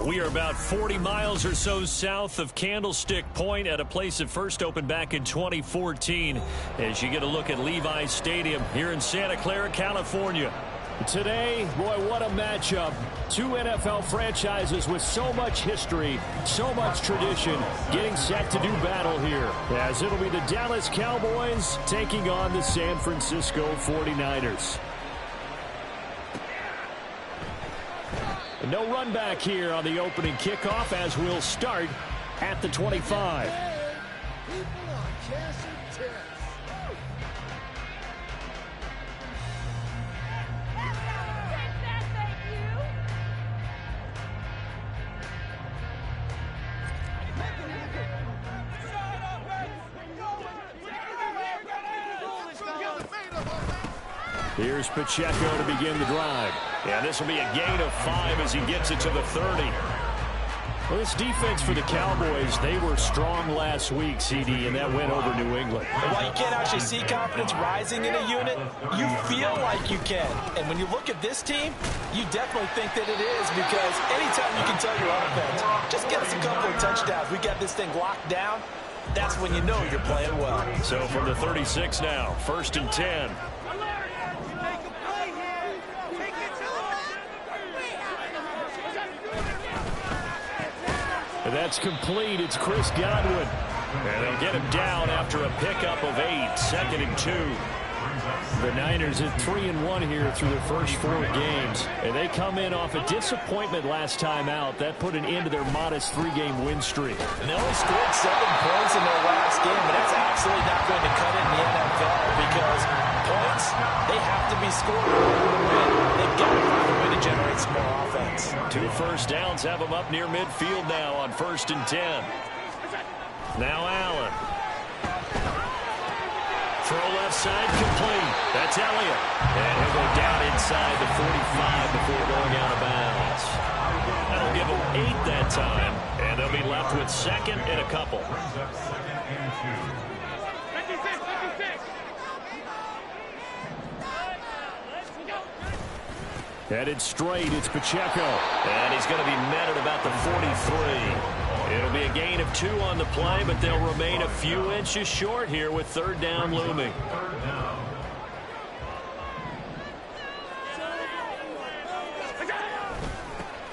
We are about 40 miles or so south of Candlestick Point at a place that first opened back in 2014 as you get a look at Levi's Stadium here in Santa Clara, California. Today, boy, what a matchup. Two NFL franchises with so much history, so much tradition, getting set to do battle here. As it'll be the Dallas Cowboys taking on the San Francisco 49ers. No run back here on the opening kickoff as we'll start at the 25. Here's Pacheco to begin the drive. Yeah, this will be a gain of 5 as he gets it to the 30. Well, this defense for the Cowboys, they were strong last week, CD, and that went over New England. And while you can't actually see confidence rising in a unit, you feel like you can. And when you look at this team, you definitely think that it is, because anytime you can tell your offense, just get us a couple of touchdowns, we got this thing locked down, that's when you know you're playing well. So from the 36 now, 1st and 10. And that's complete. It's Chris Godwin. And they'll get him down after a pickup of 8, 2nd and 2. The Niners at 3-1 here through their first 4 games. And they come in off a disappointment last time out. That put an end to their modest 3-game win streak. And they only scored 7 points in their last game, but that's absolutely not going to cut it in the NFL, because points, they have to be scored in order to win. They've got to find a way to generate some more offense. 2 first downs have them up near midfield now on 1st and 10. Now Allen. Throw left side complete. That's Elliott. And he'll go down inside the 45 before going out of bounds. That'll give them 8 that time. And they'll be left with 2nd and a couple. Headed straight, it's Pacheco. And he's going to be met at about the 43. It'll be a gain of 2 on the play, but they'll remain a few inches short here with 3rd down looming.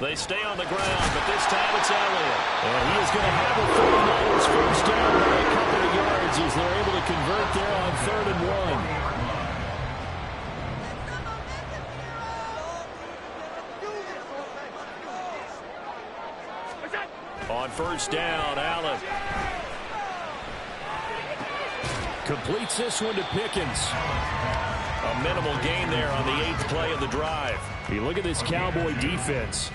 They stay on the ground, but this time it's Elliott. And he is going to have a 49ers first down by a couple of yards as they're able to convert there on 3rd and 1. On 1st down, Allen. Completes this one to Pickens. A minimal gain there on the 8th play of the drive. You look at this Cowboy defense.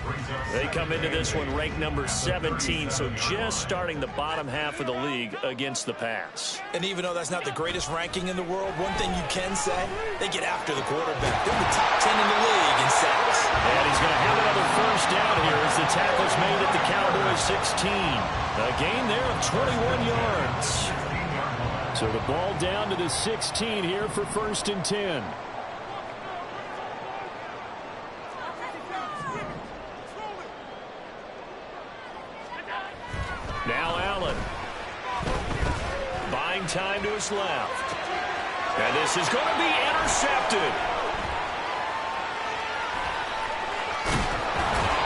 They come into this one ranked number 17, so just starting the bottom half of the league against the pass. And even though that's not the greatest ranking in the world, one thing you can say, they get after the quarterback. They're the top 10 in the league in sacks. And he's going to have another first down here as the tackle's made at the Cowboys 16. A gain there of 21 yards. So the ball down to the 16 here for 1st and 10. Now Allen. Buying time to his left. And this is going to be intercepted.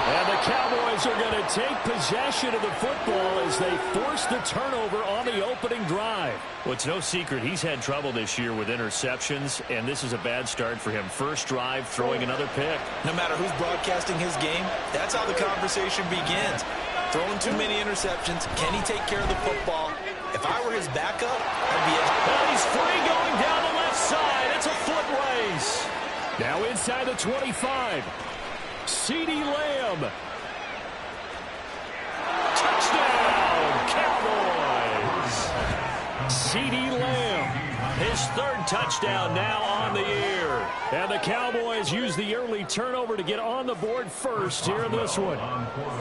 And the Cowboys are going to take possession of the football as they force the turnover on the opening drive. Well, it's no secret he's had trouble this year with interceptions, and this is a bad start for him. First drive, throwing another pick. No matter who's broadcasting his game, that's how the conversation begins. Throwing too many interceptions. Can he take care of the football? If I were his backup, I'd be... And he's free going down the left side. It's a foot race. Now inside the 25. CeeDee Lamb. Touchdown, Cowboys. CeeDee Lamb. His 3rd touchdown now on the year. And the Cowboys use the early turnover to get on the board first here in this one.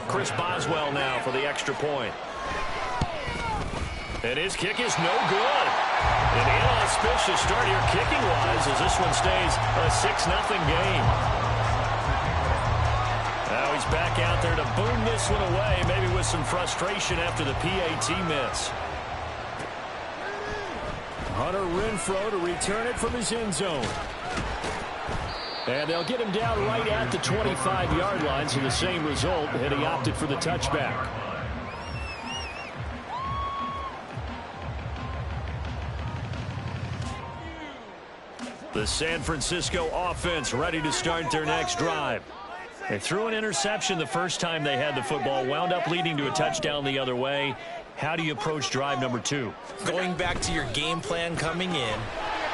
Chris Boswell now for the extra point. And his kick is no good. An inauspicious start here kicking-wise as this one stays a 6-0 game. Now he's back out there to boom this one away, maybe with some frustration after the PAT miss. Hunter Renfrow to return it from his end zone. And they'll get him down right at the 25-yard line, so the same result, and he opted for the touchback. The San Francisco offense ready to start their next drive. They threw an interception the first time they had the football, wound up leading to a touchdown the other way. How do you approach drive number 2? Going back to your game plan coming in,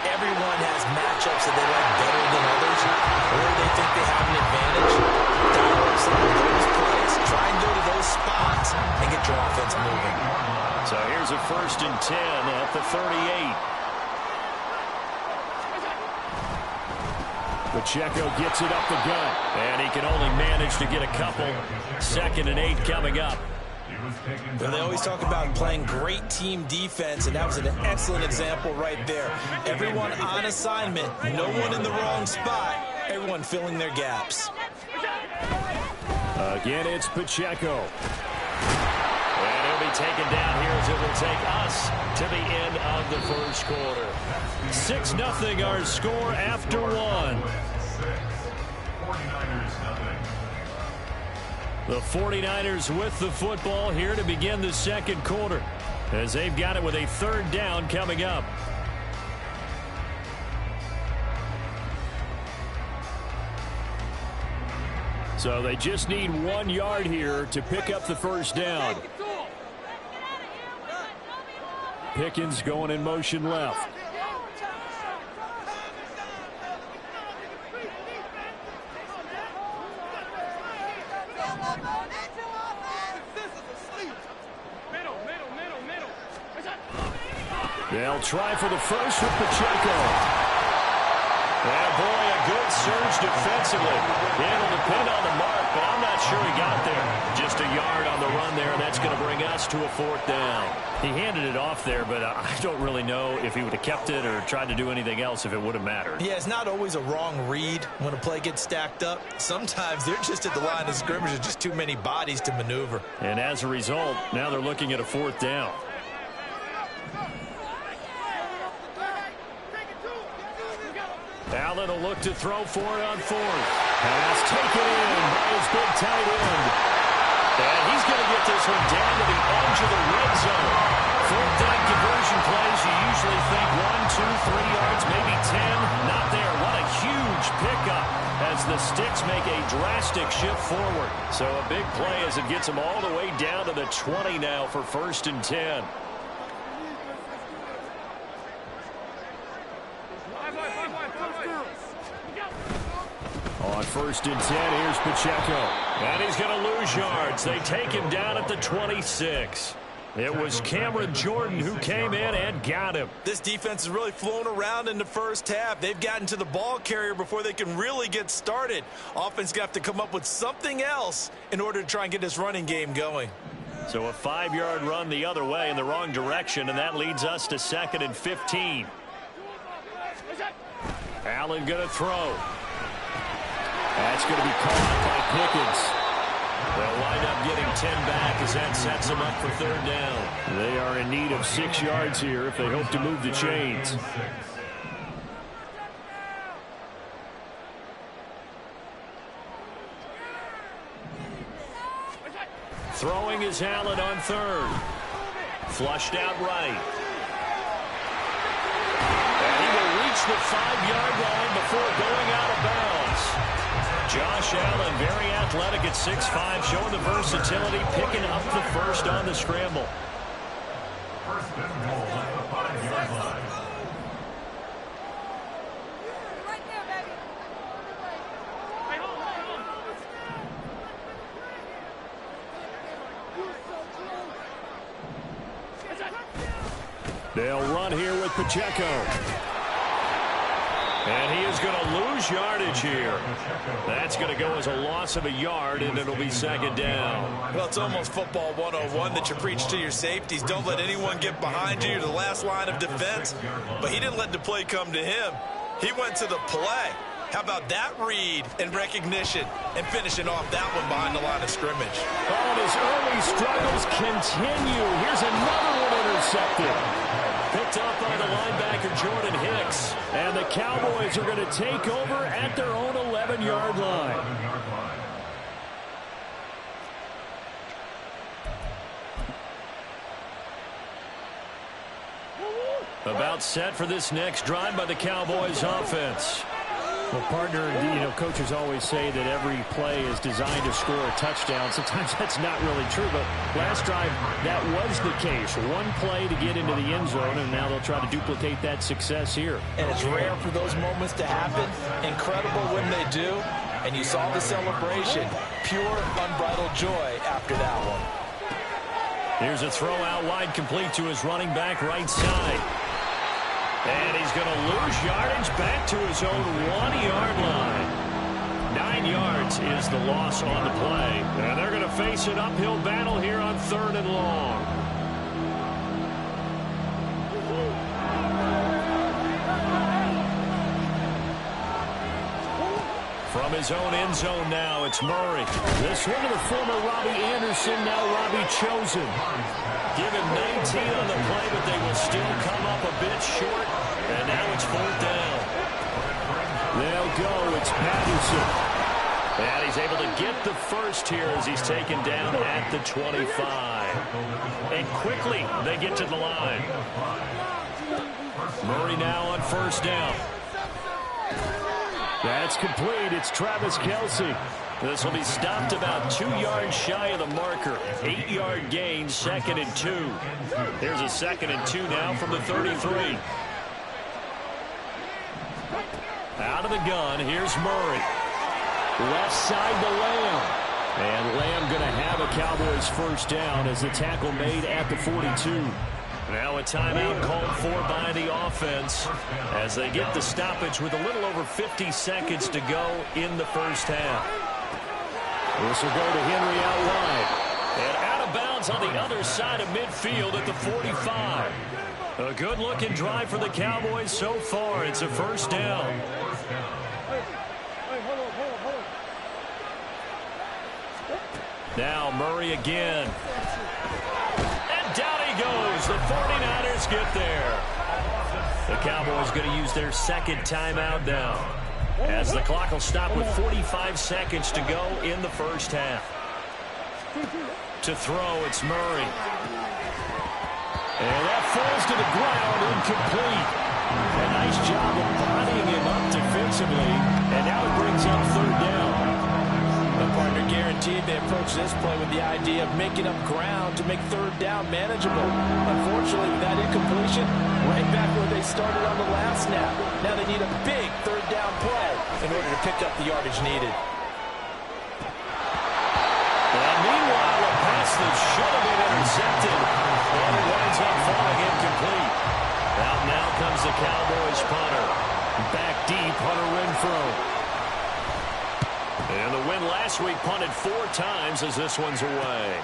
everyone has matchups that they like better than others, or they think they have an advantage. Dial up some of those plays. Try and go to those spots and get your offense moving. So here's a 1st and 10 at the 38. Pacheco gets it up the gut, and he can only manage to get a couple. 2nd and 8 coming up. Well, they always talk about playing great team defense, and that was an excellent example right there. Everyone on assignment, no one in the wrong spot, everyone filling their gaps. Again, it's Pacheco. And he'll be taken down here as it will take us to the end of the first quarter. 6-0 our score after 1. The 49ers with the football here to begin the second quarter, as they've got it with a 3rd down coming up. So they just need 1 yard here to pick up the 1st down. Pickens going in motion left. They'll try for the first with Pacheco. And boy, a good surge defensively. It'll depend on the mark, but I'm not sure he got there. Just a yard on the run there, and that's going to bring us to a 4th down. He handed it off there, but I don't really know if he would have kept it or tried to do anything else if it would have mattered. Yeah, it's not always a wrong read when a play gets stacked up. Sometimes they're just at the line of scrimmage. There's just too many bodies to maneuver. And as a result, now they're looking at a 4th down. Allen will look to throw for it on 4th. Pass taken in by his big tight end. And he's going to get this one down to the edge of the red zone. 4th down conversion plays, you usually think 1, 2, 3 yards, maybe 10. Not there. What a huge pickup as the sticks make a drastic shift forward. So a big play as it gets them all the way down to the 20 now for 1st and 10. On 1st and 10, here's Pacheco. And he's going to lose yards. They take him down at the 26. It was Cameron Jordan who came in and got him. This defense has really flown around in the first half. They've gotten to the ball carrier before they can really get started. Offense got to come up with something else in order to try and get this running game going. So a 5-yard run the other way in the wrong direction, and that leads us to 2nd and 15. Allen going to throw. That's going to be caught by Pickens. They'll wind up getting 10 back as that sets them up for 3rd down. They are in need of 6 yards here if they hope to move the chains. Throwing is Allen on 3rd. Flushed out right. And he will reach the 5-yard line before going out of bounds. Josh Allen, very athletic at 6'5", showing the versatility, picking up the 1st on the scramble. They'll run here with Pacheco. And he is going to lose yardage here. That's going to go as a loss of a yard, and it'll be 2nd down. Well, it's almost football 101 that you preach to your safeties. Don't let anyone get behind you, the last line of defense. But he didn't let the play come to him. He went to the play. How about that read and recognition and finishing off that one behind the line of scrimmage? Oh, and his early struggles continue. Here's another one intercepted. Picked up by the linebacker, Jordan Hicks. And the Cowboys are going to take over at their own 11-yard line. About set for this next drive by the Cowboys offense. Well, partner, coaches always say that every play is designed to score a touchdown. Sometimes that's not really true, but last drive, that was the case. One play to get into the end zone, and now they'll try to duplicate that success here. And it's rare for those moments to happen. Incredible when they do. And you saw the celebration. Pure, unbridled joy after that one. Here's a throw out wide, complete to his running back right side. And he's going to lose yardage back to his own 1-yard line. 9 yards is the loss on the play. And they're going to face an uphill battle here on 3rd and long. From his own end zone now, it's Murray. This one to the former Robbie Anderson, now Robbie Chosen. Give him 19 on the play, but they will still come up a bit short. And now it's 4th down. They'll go. It's Patterson. And he's able to get the first here as he's taken down at the 25. And quickly they get to the line. Murray now on 1st down. That's complete. It's Travis Kelce. This will be stopped about 2 yards shy of the marker. 8-yard gain, 2nd and 2. There's a 2nd and 2 now from the 33. Out of the gun, here's Murray. Left side to Lamb. And Lamb going to have a Cowboys 1st down as the tackle made at the 42. Now a timeout called for by the offense as they get the stoppage with a little over 50 seconds to go in the 1st half. This will go to Henry out wide. And out of bounds on the other side of midfield at the 45. A good-looking drive for the Cowboys so far. It's a 1st down. Now Murray again. And down he goes. The 49ers get there. The Cowboys going to use their 2nd timeout now, as the clock will stop with 45 seconds to go in the 1st half. To throw, it's Murray. And that falls to the ground, incomplete. A nice job of bodying him up defensively. And now it brings up 3rd down. The partner guaranteed they approach this play with the idea of making up ground to make 3rd down manageable. Unfortunately, with that incompletion, right back where they started on the last snap. Now they need a big 3rd down play in order to pick up the yardage needed. And meanwhile, a pass that should have been intercepted. And it winds up falling incomplete. Out now comes the Cowboys punter. Back deep, Hunter Renfrow. And the win last week punted 4 times as this one's away.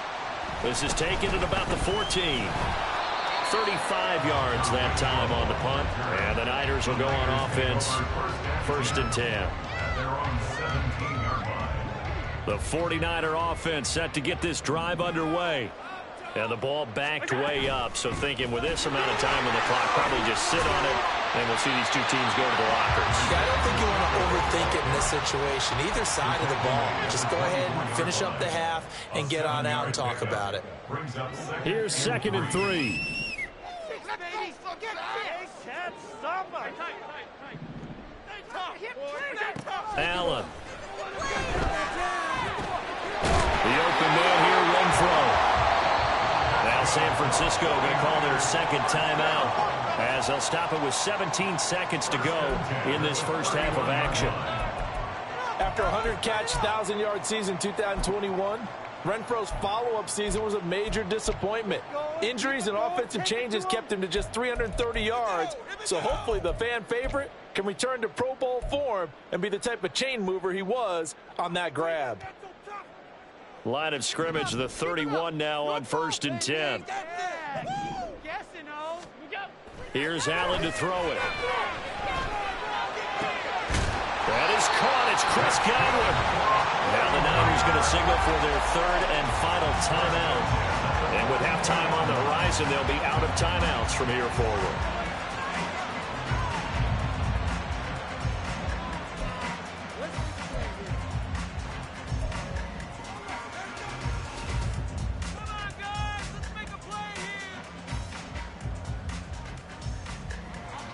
This is taken at about the 14. 35 yards that time on the punt. And the Niners will go on offense. 1st and 10. The 49er offense set to get this drive underway. And the ball backed way up. So thinking with this amount of time on the clock, probably just sit on it, and we'll see these two teams go to the lockers. Yeah, I don't think you want to overthink it in this situation. Either side of the ball. Just go ahead and finish up the half and get on out and talk about it. Here's 2nd and 3. Allen. The open man here, Renfrow. Now San Francisco going to call their 2nd timeout as they'll stop it with 17 seconds to go in this 1st half of action. After a 100-catch, 1,000-yard season 2021, Renfro's follow-up season was a major disappointment. Injuries and offensive changes kept him to just 330 yards, so hopefully the fan favorite can return to Pro Bowl form and be the type of chain mover he was on that grab. Line of scrimmage, the 31 now on 1st and 10. Here's Allen to throw it. That is caught. It's Chris Godwin. Now the Niners going to signal for their third and final timeout. And with halftime on the horizon, they'll be out of timeouts from here forward.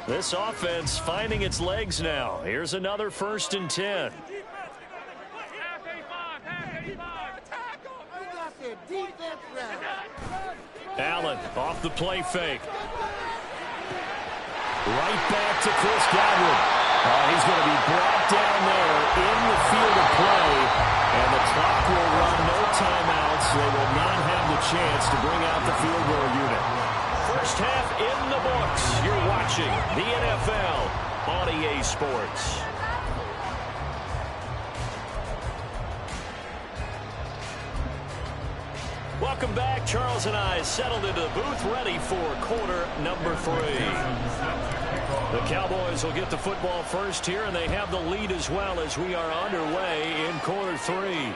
This offense finding its legs now. Here's another 1st and 10. Allen off the play fake. Right back to Chris Godwin. He's going to be brought down there in the field of play. And the clock will run, no timeouts. They will not have the chance to bring out the field goal unit. First half in the books. You're watching the NFL on EA Sports. Welcome back. Charles and I settled into the booth, ready for quarter number 3. The Cowboys will get the football first here, and they have the lead as well as we are underway in quarter 3.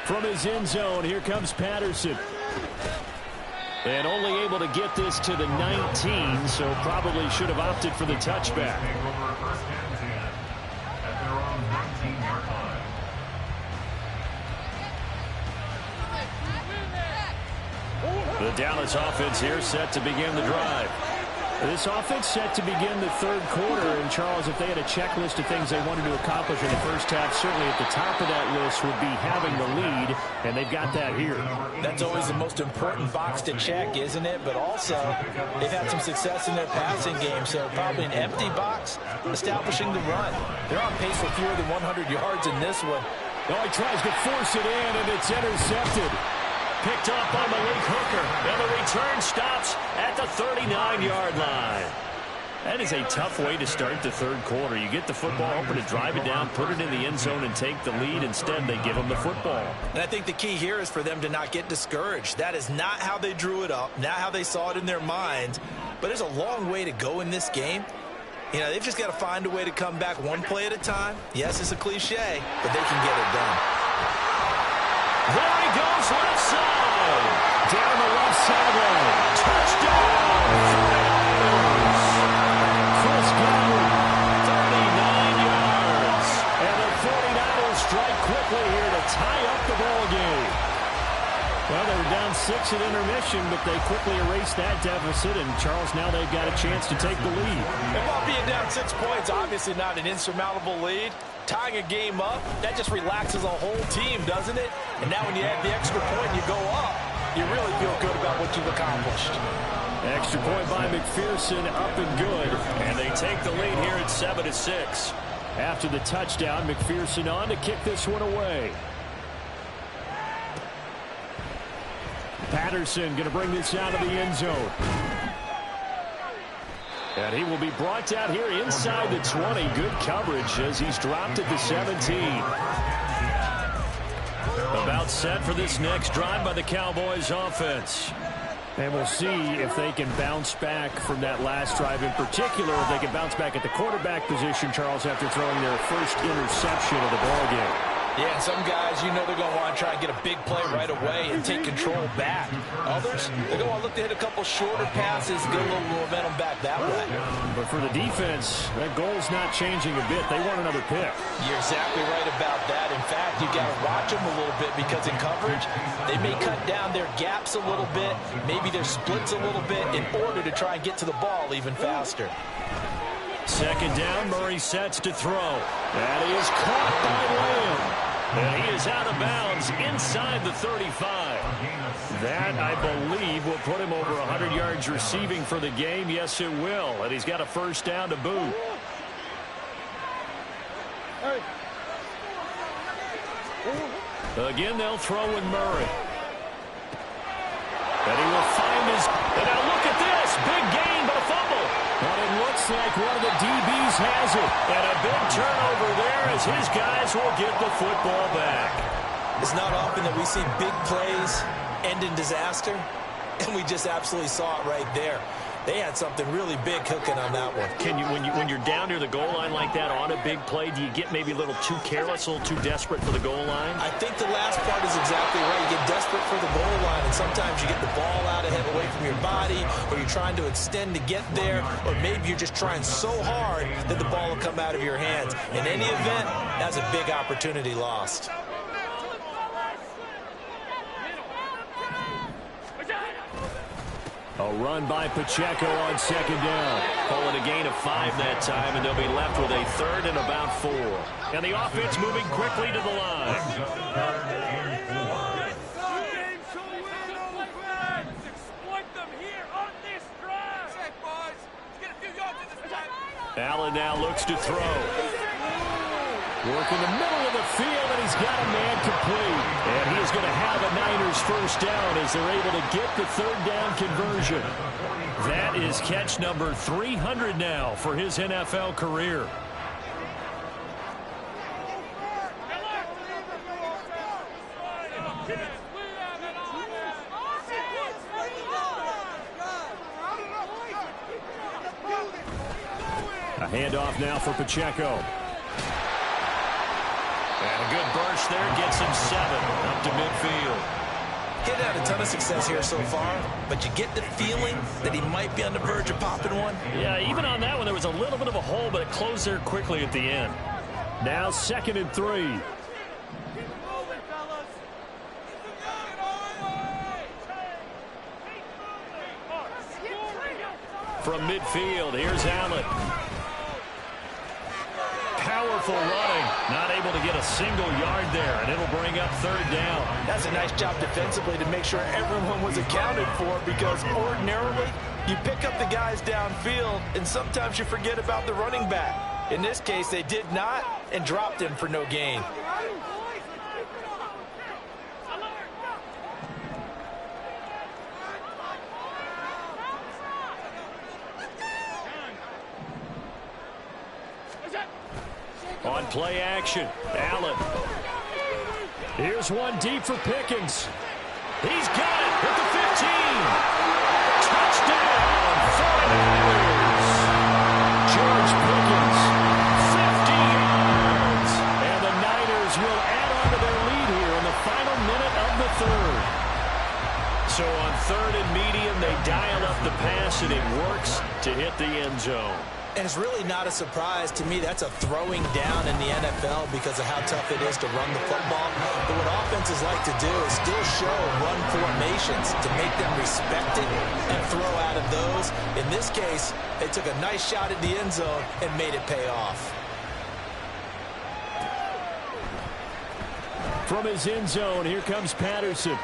From his end zone, here comes Patterson. And only able to get this to the 19, so probably should have opted for the touchback. The Dallas offense here set to begin the drive. This offense set to begin the third quarter. And, Charles, if they had a checklist of things they wanted to accomplish in the first half, certainly at the top of that list would be having the lead, and they've got that here. That's always the most important box to check, isn't it? But also, they've had some success in their passing game, so probably an empty box establishing the run. They're on pace for fewer than 100 yards in this one. Oh, he tries to force it in, and it's intercepted. Picked up by Malik Hooker, and the return stops at the 39-yard line. That is a tough way to start the third quarter. You get the football, hoping to drive it down, put it in the end zone, and take the lead. Instead, they give them the football. And I think the key here is for them to not get discouraged. That is not how they drew it up, not how they saw it in their minds. But there's a long way to go in this game. You know, they've just got to find a way to come back one play at a time. Yes, it's a cliche, but they can get it done. There he goes, left side. Down the left sideline. Touchdown! Chris Godwin. 39 yards. And the 49ers strike quickly here to tie up the ball game. Well, they were down 6 at intermission, but they quickly erased that deficit. And, Charles, now they've got a chance to take the lead. And while being down 6 points, obviously not an insurmountable lead, tying a game up, that just relaxes a whole team, doesn't it? And now when you add the extra point and you go up, you really feel good about what you've accomplished. Extra point by McPherson, up and good. And they take the lead here at 7-6. After the touchdown, McPherson on to kick this one away. Patterson going to bring this out of the end zone. And he will be brought down here inside the 20. Good coverage as he's dropped at the 17. About set for this next drive by the Cowboys offense. And we'll see if they can bounce back from that last drive in particular. If they can bounce back at the quarterback position, Charles, after throwing their first interception of the ballgame. Yeah, some guys, you know they're going to want to try and get a big play right away and take control back. Others, they're going to look to hit a couple shorter passes, get a little momentum back that way. But for the defense, that goal's not changing a bit. They want another pick. You're exactly right about that. In fact, you got to watch them a little bit because in coverage, they may cut down their gaps a little bit, maybe their splits a little bit in order to try and get to the ball even faster. Second down, Murray sets to throw. And he is caught by Lamb. And he is out of bounds inside the 35. That, I believe, will put him over 100 yards receiving for the game. Yes, it will. And he's got a first down to boot. Again, they'll throw with Murray. And he will find his... And now look at this. Big gain, but a fumble. But it looks like one of the DBs has it. And a big turnover there as his guys will get the football back. It's not often that we see big plays end in disaster, and we just absolutely saw it right there. They had something really big cooking on that one. When you're down near the goal line like that on a big play, do you get maybe a little too careless, a little too desperate for the goal line? I think the last part is exactly right. You get desperate for the goal line, and sometimes you get the ball out ahead away from your body, or you're trying to extend to get there, or maybe you're just trying so hard that the ball will come out of your hands. In any event, that's a big opportunity lost. A run by Pacheco on second down. Call it a gain of 5 that time, and they'll be left with a 3rd and about 4. And the offense moving quickly to the line. Allen now looks to throw. Work in the middle of the field, and he's got a man complete. And he is going to have a Niners first down as they're able to get the 3rd down conversion. That is catch number 300 now for his NFL career. A handoff now for Pacheco. And a good burst there gets him 7 up to midfield. Getting had a ton of success here so far, but you get the feeling that he might be on the verge of popping one. Yeah, even on that one, there was a little bit of a hole, but it closed there quickly at the end. Now 2nd and 3. From midfield, here's Allen. Powerful running, not able to get a single yard there, and it'll bring up 3rd down. That's a nice job defensively to make sure everyone was accounted for, because ordinarily you pick up the guys downfield and sometimes you forget about the running back. In this case, they did not and dropped him for no gain. On play action, Allen. Here's one deep for Pickens. He's got it at the 15. Touchdown, 49ers. George Pickens, 50 yards. And the Niners will add on to their lead here in the final minute of the 3rd. So on 3rd and medium, they dial up the pass, and it works to hit the end zone. And it's really not a surprise to me. That's a throwing down in the NFL because of how tough it is to run the football. But what offenses like to do is still show run formations to make them respect it and throw out of those. In this case, they took a nice shot at the end zone and made it pay off. From his end zone, here comes Patterson.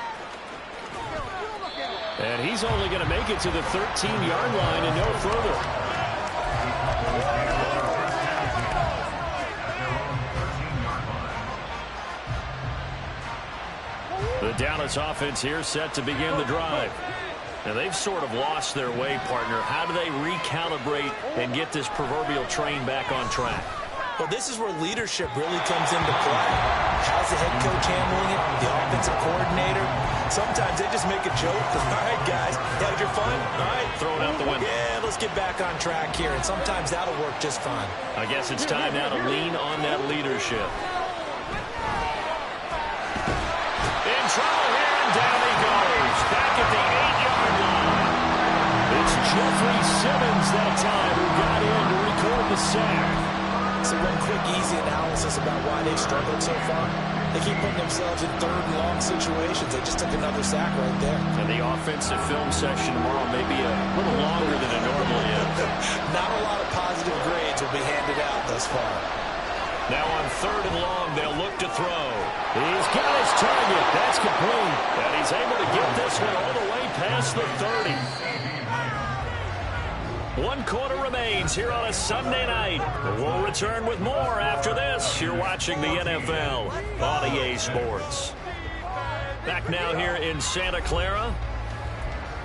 And he's only going to make it to the 13-yard line and no further. The Dallas offense here set to begin the drive. Now they've sort of lost their way, partner. How do they recalibrate and get this proverbial train back on track? Well, this is where leadership really comes into play. How's the head coach handling it? The offensive coordinator? Sometimes they just make a joke. All right, guys, had your fun? All right, throw it out the window. Yeah, let's get back on track here, and sometimes that'll work just fine. I guess it's time now to lean on that leadership. In trouble here, and down he goes. Back at the 8-yard line. It's Jeffrey Simmons that time who got in to record the sack. So one quick, easy analysis about why they've struggled so far. They keep putting themselves in 3rd and long situations. They just took another sack right there. And the offensive film session tomorrow may be a little longer than it normally is. Not a lot of positive grades will be handed out thus far. Now on 3rd and long, they'll look to throw. He's got his target. That's complete. And he's able to get this one all the way past the 30. 1 quarter remains here on a Sunday night. We'll return with more after this. You're watching the NFL on EA Sports. Back now here in Santa Clara.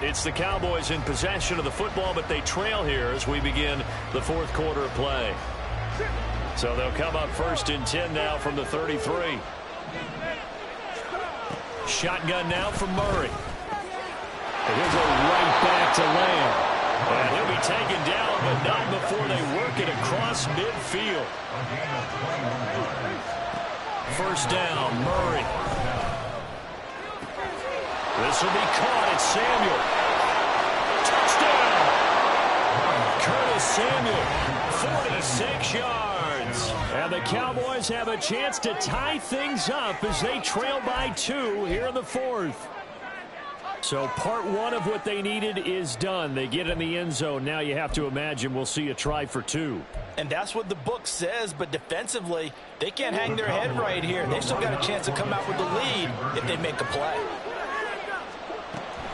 It's the Cowboys in possession of the football, but they trail here as we begin the 4th quarter of play. So they'll come up 1st and 10 now from the 33. Shotgun now from Murray. And he'll go right back to Lamb. And across midfield. First down, Murray. This will be caught. It's Samuel. Touchdown! Curtis Samuel, 46 yards. And the Cowboys have a chance to tie things up as they trail by 2 here in the 4th. So part 1 of what they needed is done. They get in the end zone. Now you have to imagine we'll see a try for 2. And that's what the book says, but defensively, they can't hang their head right here. They've still got a chance to come out with the lead if they make a play.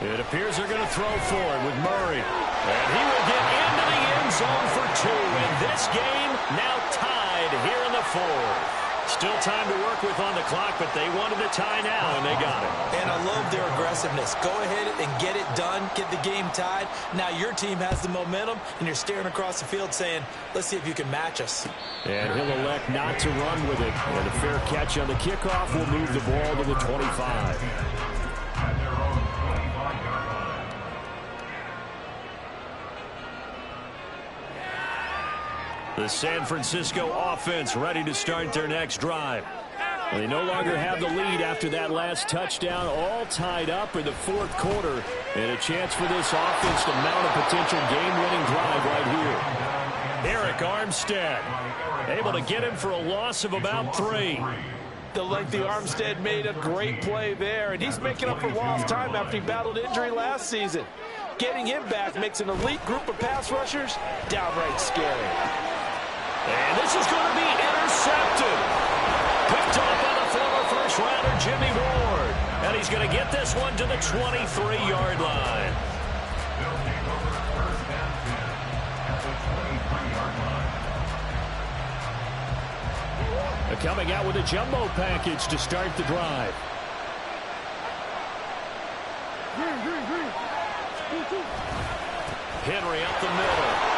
It appears they're going to throw for it with Murray. And he will get into the end zone for 2. And this game now tied here in the 4th. Still time to work with on the clock, but they wanted to tie now, and they got it. And I love their aggressiveness. Go ahead and get it done, get the game tied. Now your team has the momentum, and you're staring across the field saying, let's see if you can match us. And he'll elect not to run with it. And a fair catch on the kickoff will move the ball to the 25. The San Francisco offense ready to start their next drive. They no longer have the lead after that last touchdown, all tied up in the 4th quarter. And a chance for this offense to mount a potential game-winning drive right here. Eric Armstead able to get him for a loss of about 3. The lengthy Armstead made a great play there, and he's making up for lost time after he battled injury last season. Getting him back makes an elite group of pass rushers downright scary. And this is going to be intercepted. Picked up by the former first-rounder Jimmy Ward. And he's going to get this one to the 23-yard line. They're coming out with a jumbo package to start the drive. Henry up the middle.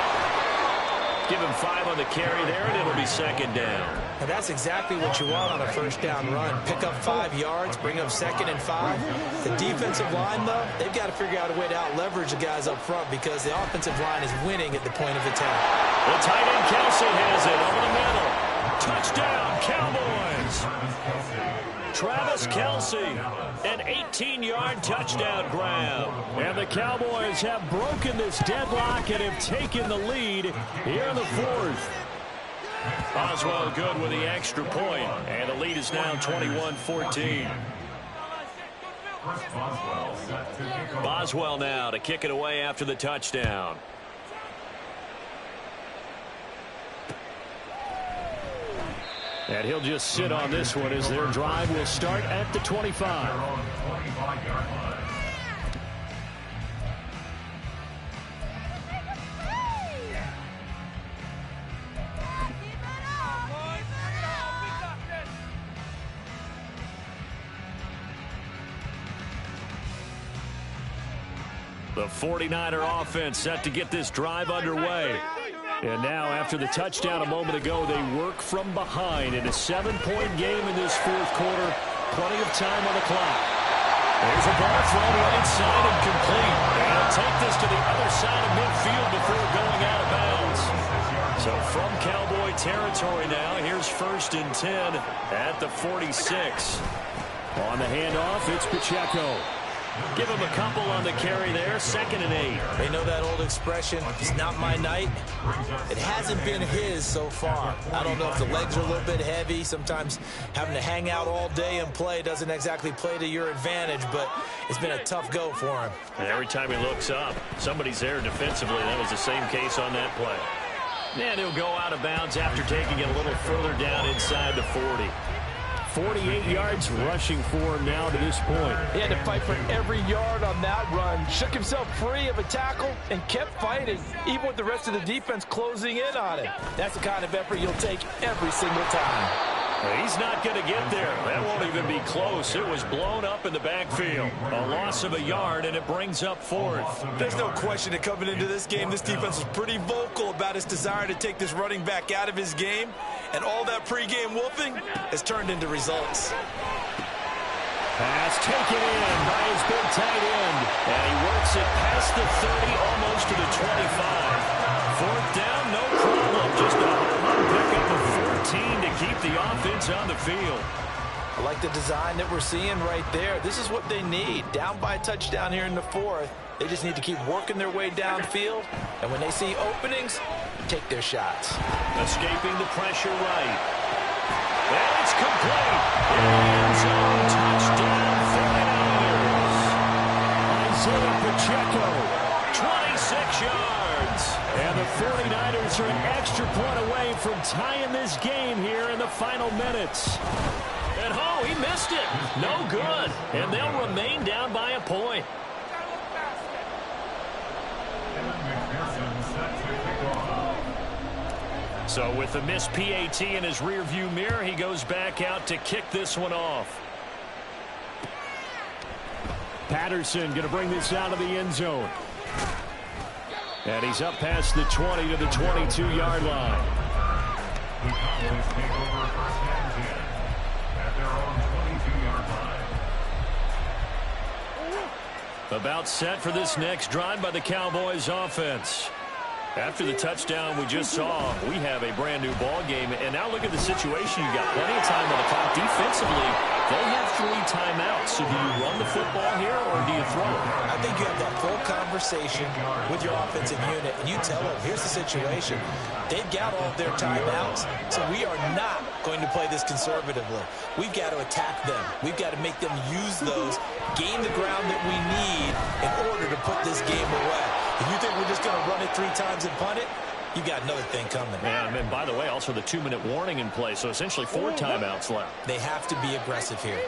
Give him 5 on the carry there, and it'll be 2nd down. And that's exactly what you want on a first down run. Pick up 5 yards, bring up 2nd and 5. The defensive line, though, they've got to figure out a way to out-leverage the guys up front because the offensive line is winning at the point of attack. The tight end Kelsey has it over the middle. Touchdown, Cowboys. Travis Kelsey, an 18-yard touchdown grab. And the Cowboys have broken this deadlock and have taken the lead here in the 4th. Boswell good with the extra point, and the lead is now 21-14. Boswell now to kick it away after the touchdown. And he'll just sit on this one as their drive will start at the 25. The 49er offense set to get this drive underway. And now, after the touchdown a moment ago, they work from behind in a 7-point game in this 4th quarter. Plenty of time on the clock. There's a ball thrown right inside and complete. And they'll take this to the other side of midfield before going out of bounds. So from Cowboy territory now, here's 1st and 10 at the 46. On the handoff, it's Pacheco. Give him a couple on the carry there. 2nd and 8. They know that old expression, it's not my night. It hasn't been his so far. I don't know if the legs are a little bit heavy. Sometimes having to hang out all day and play doesn't exactly play to your advantage, but it's been a tough go for him. And every time he looks up, somebody's there defensively. That was the same case on that play. And he'll go out of bounds after taking it a little further down inside the 40. 48 yards rushing for him now to this point. He had to fight for every yard on that run. Shook himself free of a tackle and kept fighting, even with the rest of the defense closing in on him. That's the kind of effort you'll take every single time. He's not going to get there. That won't even be close. It was blown up in the backfield. A loss of a yard, and it brings up 4th. There's no question that coming into this game, this defense was pretty vocal about its desire to take this running back out of his game. And all that pregame wolfing has turned into results. Pass taken in by his big tight end. And he works it past the 30, almost to the 25. 4th down, no problem. Just a yards on the field. I like the design that we're seeing right there. This is what they need. Down by a touchdown here in the fourth. They just need to keep working their way downfield. And when they see openings, take their shots. Escaping the pressure right. And it's complete. End zone touchdown 49ers. Isaiah Pacheco. 26 yards. And the 49ers are an extra point away from tying this game here in the final minutes. And oh, he missed it. No good. And they'll remain down by a point. So with the missed PAT in his rearview mirror, he goes back out to kick this one off. Patterson going to bring this out of the end zone. And he's up past the 20 to the 22-yard line. About set for this next drive by the Cowboys offense. After the touchdown we just saw, we have a brand new ball game. And now look at the situation. You got plenty of time on the clock. Defensively, they have 3 timeouts. So do you run the football here or do you throw it? I think you have that full conversation with your offensive unit, and you tell them, here's the situation. They've got all of their timeouts, so we are not going to play this conservatively. We've got to attack them. We've got to make them use those, gain the ground that we need in order to put this game away. If you think we're just going to run it 3 times and punt it, you got another thing coming. Yeah, and by the way, also the 2-minute warning in play, so essentially 4 timeouts left. They have to be aggressive here.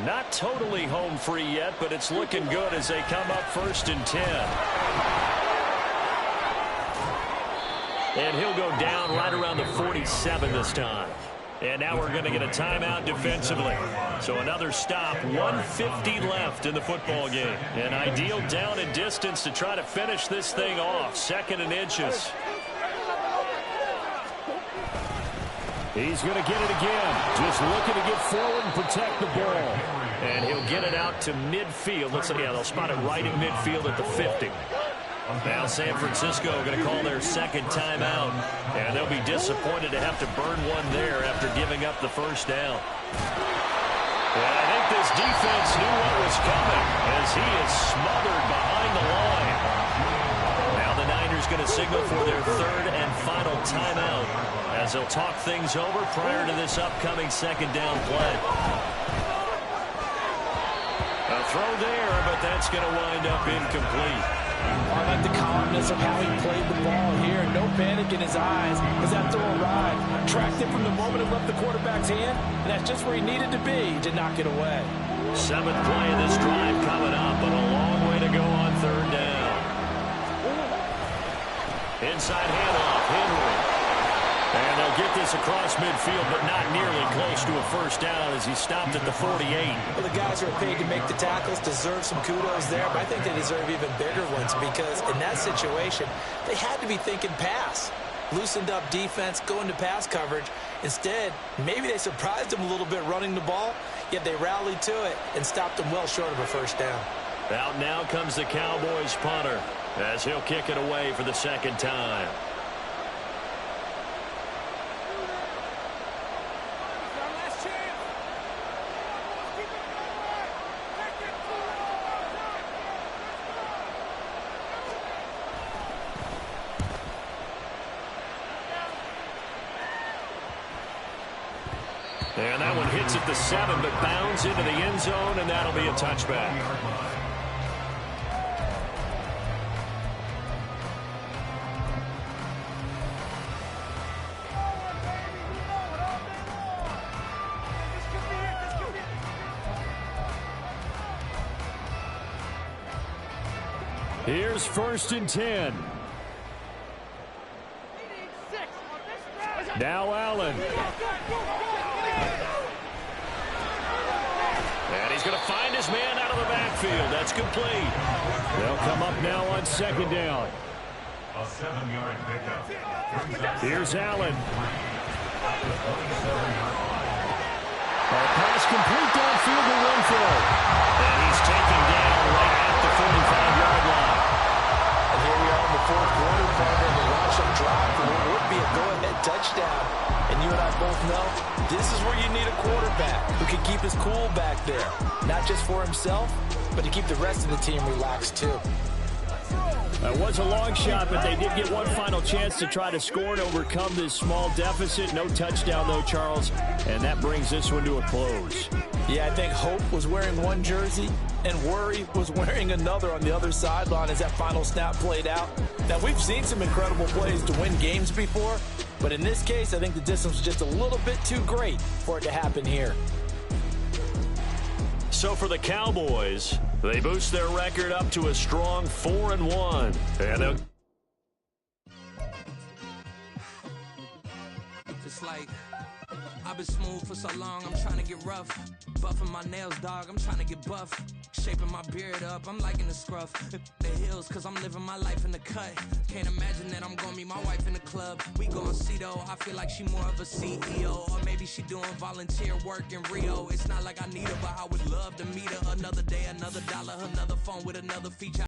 Not totally home free yet, but it's looking good as they come up 1st and 10. And he'll go down right around the 47 this time. And now we're going to get a timeout defensively. So another stop, 1:50 left in the football game. An ideal down and distance to try to finish this thing off. 2nd and inches. He's going to get it again. Just looking to get forward and protect the ball. And he'll get it out to midfield. Looks like, yeah, they'll spot it right in midfield at the 50. Now San Francisco going to call their 2nd timeout. And they'll be disappointed to have to burn one there after giving up the 1st down. And I think this defense knew what was coming as he is smothered behind the line. Now the Niners going to signal for their 3rd and final timeout as they'll talk things over prior to this upcoming 2nd down play. A throw there, but that's going to wind up incomplete. I like the calmness of how he played the ball here. No panic in his eyes as that throw arrived. Tracked it from the moment it left the quarterback's hand, and that's just where he needed to be to knock it away. 7th play of this drive coming up, but a long way to go on 3rd down. Inside handoff, Henry. And they'll get this across midfield, but not nearly close to a 1st down as he stopped at the 48. Well, the guys who are paid to make the tackles deserve some kudos there, but I think they deserve even bigger ones because in that situation, they had to be thinking pass. Loosened up defense, going to pass coverage. Instead, maybe they surprised them a little bit running the ball, yet they rallied to it and stopped them well short of a 1st down. Out now comes the Cowboys punter as he'll kick it away for the 2nd time. And that one hits at the 7, but bounds into the end zone, and that'll be a touchback. Here's 1st and 10. Now Allen. And he's going to find his man out of the backfield. That's complete. They'll come up now on 2nd down. A 7-yard pickup. Here's Allen. Pass complete downfield to Renfro. And he's taken down right at the 45-yard line. And here we are in the 4th quarter, partner. The rush of drop for what would be a go-ahead touchdown. And you and I both know this is where you need a quarterback who can keep his cool back there. Not just for himself, but to keep the rest of the team relaxed too. It was a long shot, but they did get one final chance to try to score and overcome this small deficit. No touchdown, though, Charles, and that brings this one to a close. Yeah, I think Hope was wearing one jersey and Worry was wearing another on the other sideline as that final snap played out. Now, we've seen some incredible plays to win games before, but in this case, I think the distance was just a little bit too great for it to happen here. So for the Cowboys, they boost their record up to a strong 4-1. And they'll... It's like I've been smooth for so long, I'm trying to get rough. Buffing my nails, dog, I'm trying to get buff. Shaping my beard up, I'm liking the scruff. The hills, cause I'm living my life in the cut. Can't imagine that I'm gonna meet my wife in the club. We gon' see though, I feel like she more of a CEO. Or maybe she doing volunteer work in Rio. It's not like I need her, but I would love to meet her. Another day, another dollar, another phone with another feature.